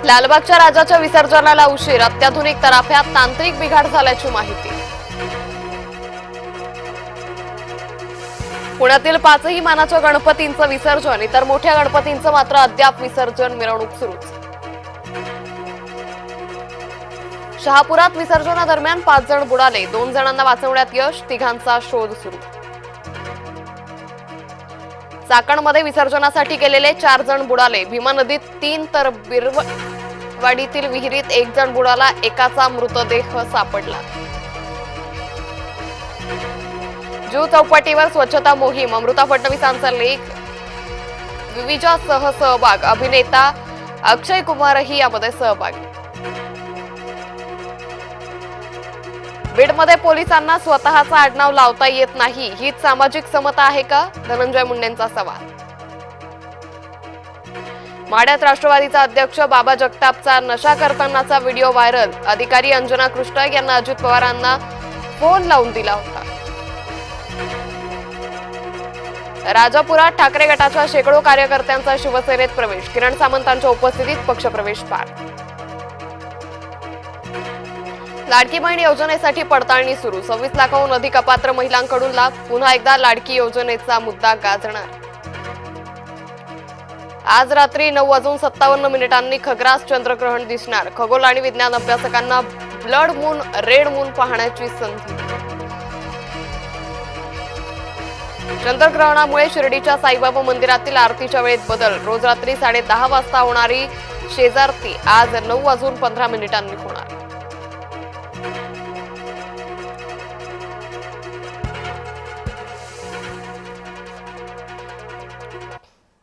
लालबागच्या राजाच्या विसर्जनाला उशीर, अत्याधुनिक तराफ्यात तांत्रिक बिघाड झाल्याची माहिती। पुण्यातील 5ही मानाच्या गणपतींचं विसर्जन, इतर मोठ्या गणपतींचं मात्र अद्याप विसर्जन, मिरवणूक सुरूच। शहापुरात विसर्जनादरम्यान 5 जण बुडाले, 2 जणांना वाचवण्यात यश, तिघांचा शोध सुरू। चाकणमध्ये विसर्जनासाठी गेलेले 4 जण बुडाले, भीमा नदीत 3 तर बिरवाडीतील विहिरीत 1 जण बुडाला, एकाचा मृतदेह सापडला। जूहू चौपाटीवर स्वच्छता मोहीम, अमृता फडणवीसांचा लेख, विविजासह सहभाग, अभिनेता अक्षय कुमारही यामध्ये सहभागी। बीडमध्ये पोलिसांना स्वतःचा आडनाव लावता येत नाही, हीच सामाजिक समता आहे का? धनंजय मुंडेंचा सवाल। माढ्यात राष्ट्रवादीचा अध्यक्ष बाबा जगतापचा नशा करतानाचा व्हिडिओ व्हायरल, अधिकारी अंजना कृष्ण यांना अजित पवारांना फोन लावून दिला होता। राजापुरात ठाकरे गटाच्या शेकडो कार्यकर्त्यांचा शिवसेनेत प्रवेश, किरण सामंतांच्या उपस्थितीत पक्षप्रवेश पार। लाडकी बहीण योजनेसाठी पडताळणी सुरू, 26 लाखांहून अधिक अपात्र महिलांकडून लाभ, पुन्हा एकदा लाडकी योजनेचा मुद्दा गाजणार। आज रात्री 9:57 खग्रास चंद्रग्रहण दिसणार, खगोल आणि विज्ञान अभ्यासकांना ब्लड मून, रेड मून पाहण्याची संधी। चंद्रग्रहणामुळे शिर्डीच्या साईबाबा मंदिरातील आरतीच्या वेळेत बदल, रोज रात्री 10:30 वाजता होणारी शेजारती आज 9:15 होणार।